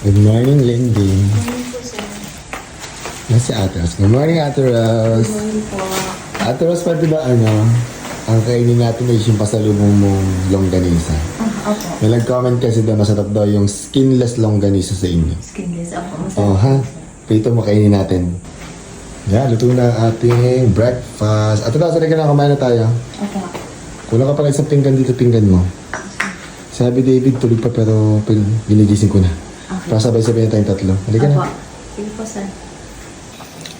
Good morning, Lindy. Morning po, sir. Yan si Ate Rose. Good morning, Ate Rose. Morning po. Ate Rose, pwede ba ang kainin natin ay yung pasalubong mong longganisa? Opo. May nag-comment kasi daw masarap daw yung skinless longganisa sa inyo. Skinless. Opo. Oh, ha? Dito makainin natin. Yan, luto na ang ating breakfast. Ate Rose, ka na, kumain na tayo. Opo. Kulang ka pala isang pinggan dito, pinggan mo. Sabi David, tulog pa pero ginigising ko na. Okay. Para sabay-sabay na tayong tatlo. Halika Opo. na. Sige po, sir.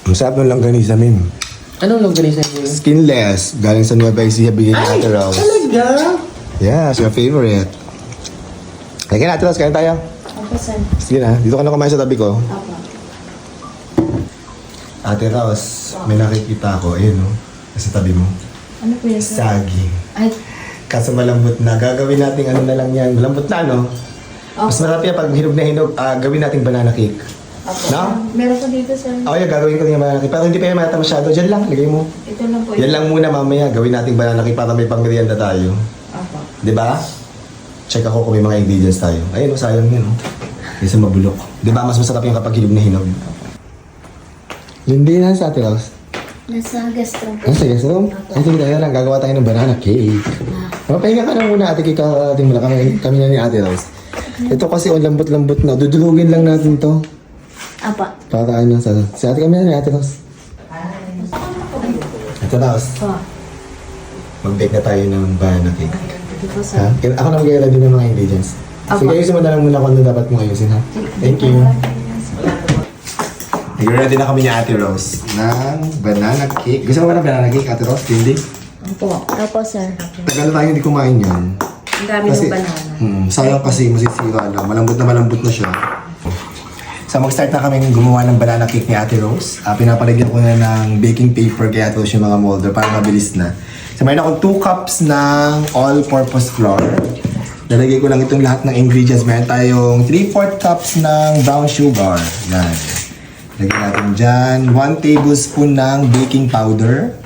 Ang sarap ng longganisa, Mim. Anong longganisa niyo? Skinless. Galing sa Nueva Ecija, bigyan ni Ate Rose. Talaga? Yeah, it's your favorite. Halika na, Ate Rose, kain tayo. Opo, sir. Sige na, dito ka na kumain sa tabi ko. Opo. Ate Rose, may nakikita ako. Ayun, no? Sa tabi mo. Ano po yun, sir? Saging. Ay. Kaso malambot na. Gagawin natin ano na lang yan. Malambot na, no? Mas masarap yan pag hinog na hinog. Gawin natin banana cake. Opo. No? Meron po dito, sir. Ako yan, gagawin ko yung banana cake. Pero hindi pa yan mata masyado. Diyan lang, lagay mo. Ito lang po. Yan lang muna mamaya. Gawin natin banana cake para may pang-merienda tayo. Opo. Di ba? Check ako kung may mga ingredients tayo. Ayun, sayang yun, no? Kasi mabulok. Di ba mas masarap yung kapag hinog na hinog? Hindi na sa Ate Rose. Nasa guest room po. Sige, so, ay, sige tayo lang. Gagawa tayo ng banana cake. Mapahinga ka na muna, Ate Kika. Ating muna kami na ni Ate Rose. Ito kasi ang lambot-lambot na. Dudulugin lang natin to. Opo. Para ano, si Ate kami na ni Ate Rose. Ate Rose, Opo. mag-bake na tayo ng banana cake. Ito po, sir. Ha? Ako na mag-ready din ng mga ingredients. Sige, ayusin mo na lang muna kung ano dapat mong ayusin, ha? Thank you. Nag-ready na kami ni Ate Rose ng banana cake. Gusto mo ba ng banana cake, Ate Rose? Hindi? Opo. Opo, sir. Tagal na tayo hindi kumain yan. Ang dami ng banana. Sayang kasi masisira lang. Malambot na siya. So mag-start na kami gumawa ng banana cake ni Ate Rose. Pinapalagyan ko na ng baking paper kay Ate Rose yung mga molder para mabilis na. So mayroon akong 2 cups ng all-purpose flour. Lalagay ko lang itong lahat ng ingredients. Mayroon tayong 3/4 cups ng brown sugar. Yan. Lagyan natin dyan. 1 tablespoon ng baking powder.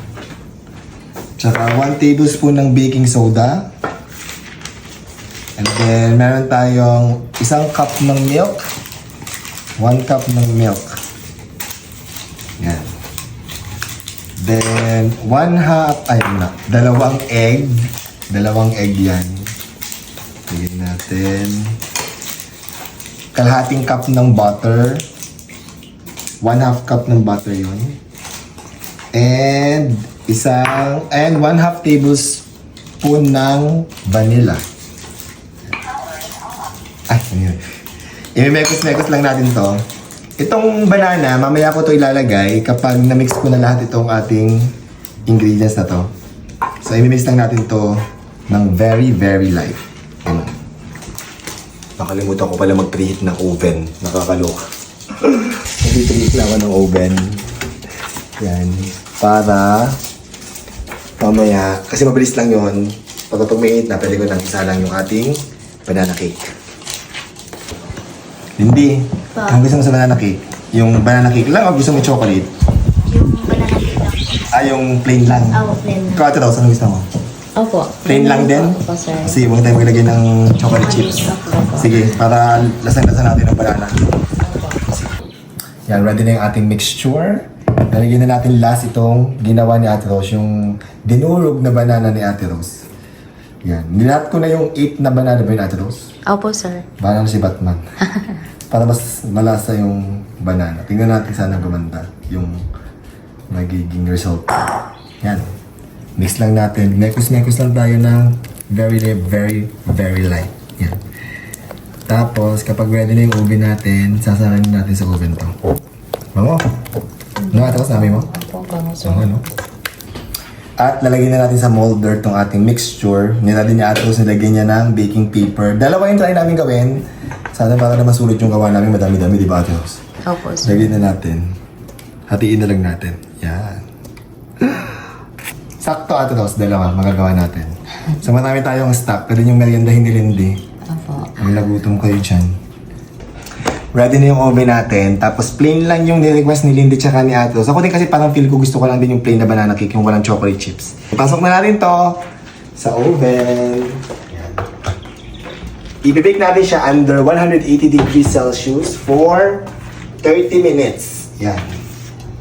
Tsaka 1 tablespoon ng baking soda. And then, meron tayong 1 cup ng milk. 1 cup ng milk. Yan. Then, 2 egg. 2 egg yan. Lagyan natin. Kalahating cup ng butter. 1/2 cup ng butter yun. And 1/2 tablespoon ng vanilla. Ay, ano yun? I-mekos-mekos lang natin to. Itong banana, mamaya ko to ilalagay kapag na-mix ko na lahat itong ating ingredients na to. So, i-mix lang natin to ng very, very light. Ano? Nakalimutan ko pala mag-preheat ng oven. Nakakaloka. Nag-preheat na ako ng oven. Yan. Para mamaya, kasi mabilis lang yun. Pag may heat na, pwede ko nang isa lang yung ating banana cake. Hindi. Ang gusto mo sa banana cake? Yung banana cake lang o gusto mo chocolate? Yung banana cake lang. Yung plain lang? Opo, plain lang. Ikaw, Ate Rose, ano gusto mo? Opo. Plain lang din? Opo, sir. Kasi huwag tayo maglagay ng chocolate chips. Sige, para lasang-lasa natin ang banana. Yan, ready na yung ating mixture. Nalagyan na natin last itong ginawa ni Ate Rose, yung dinurog na banana ni Ate Rose. Yan. Nilat ko na yung 8 na banana ba yun, Ate Rose? Opo, sir. Banana si Batman. Para mas malasa yung banana. Tingnan natin sana gumanda yung magiging result. Yan. Mix lang natin. Mekos-mekos lang tayo ng very, very, very light. Yan. Tapos, kapag ready na yung oven natin, sasaran natin sa oven to. Bango. Ano nga, tapos namin mo? Opo, bango, sir. Bango, no? At lalagyan na natin sa molder tong ating mixture. Nilagyan niya Ate Rose, nilagyan niya ng baking paper. Dalawa yung try namin gawin. Sana para naman sulit yung gawa namin. Madami-dami, di ba Ate Rose? Opo, sir. Lagyan na natin. Hatiin na lang natin. Yan. Sakto Ate Rose, dalawa. Magagawa natin. So marami tayong stock. Pwede yung meriendahin ni Lindy. Opo. Ang nagutom kayo dyan. Ready na yung oven natin. Tapos plain lang yung ni-request ni Lindy tsaka ni Ate Rose. Ako din kasi parang feel ko gusto ko lang din yung plain na banana cake, yung walang chocolate chips. Pasok na natin to sa oven. Yan. I-bake natin siya under 180 degrees Celsius for 30 minutes. Yan.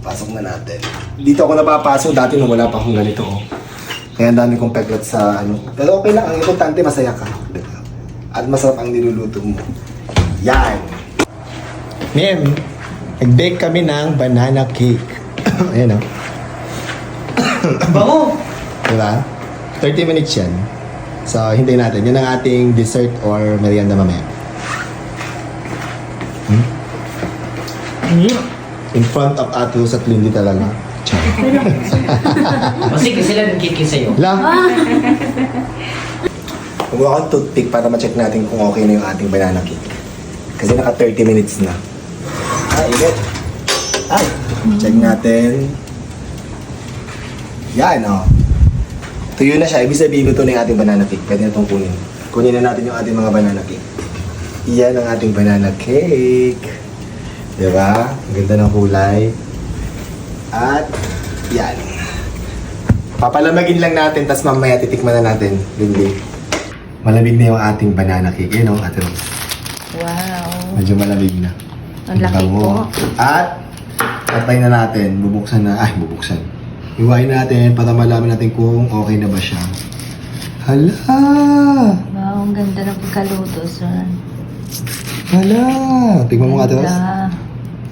Pasok na natin. Dito ako napapasok dati nung wala pa akong ganito. Oh. Kaya ang dami kong peklat sa ano. Pero okay lang. Ang importante, masaya ka. At masarap ang niluluto mo. Yan. Ma'am, nag-bake kami ng banana cake. Ayan o. Bango! Diba? 30 minutes yan. So, hintayin natin. Yan ang ating dessert or merienda mamaya. In front of Atos at Lindy talaga. Kasi sila nagkiki sa'yo. Lang! Kumuha akong toothpick para ma-check natin kung okay na yung ating banana cake. Kasi naka 30 minutes na. Init. Ay! Check natin. Yan, oh. Tuyo na siya. Ibig sabihin ko ito na yung ating banana cake. Pwede na itong kunin. Kunin na natin yung ating mga banana cake. Yan ang ating banana cake. Diba? Ang ganda ng kulay. At, yan. Papalamagin lang natin, tas mamaya titikman na natin. Lindy. Malamig na yung ating banana cake. Yan o, Ate Rose. Wow. Medyo malamig na. Ang laki Bango. po. At, tatay na natin. Bubuksan na. Ay, bubuksan. Iwain natin para malaman natin kung okay na ba siya. Hala! Wow, ang ganda ng pagkaluto, sir. Hala! Tignan mo nga, Ate Rose. Ganda.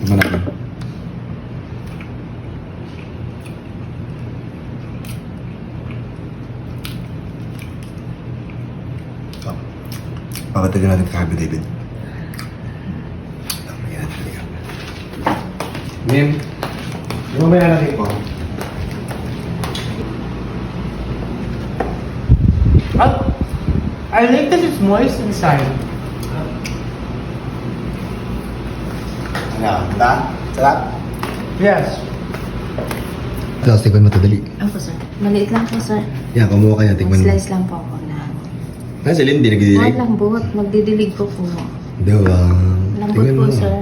Tignan natin. So, papatagal natin kay Happy David. Ma'am, yung mga lalaki ko. I like that it's moist inside. Ano? Diba? Sarap? Yes. Tapos tikman mo ito, dali. Ako, sir. Maliit lang po, sir. Yan, kumuha kayo, tikman mo. Slice lang po ako na. Si Lindy, nagdidilig. Huwag lambot. Magdidilig ko po. Diba? Lambot Tingnan po, mo. sir.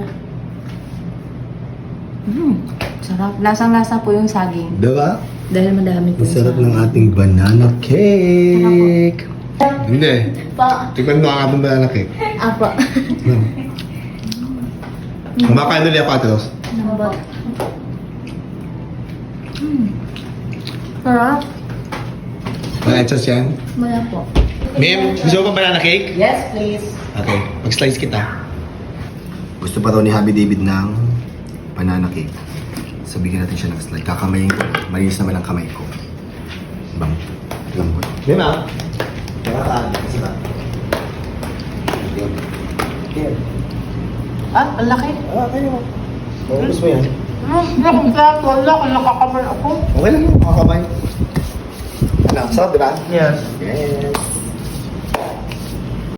Sarap. Lasang-lasa po yung saging. Diba? Dahil madami po Masarap yung ng ating banana cake. Hindi. Pa. Tikman mo ang ating banana cake. Apa. Kumakain ulit ako, Ate Rose. Lambot. Sarap. Mga etsas yan. Wala po. Ma'am, gusto mo pa banana cake? Yes, please. Okay, mag-slice kita. Gusto pa daw ni Happy David ng banana cake. So, bigyan natin siya ng slice. Kakamayin ko. Malinis naman ang kamay ko. Bang. Lambot. Ma'am, ah. Nakakaan. Kasi ba? Yun. Here. Ah, ang laki. Kaya mo. Gusto mo yan? Nakong plato. Wala ko, nakakamay ako. Okay lang yun. Makakamay. Ano, sarap, di ba? Yes. Yes.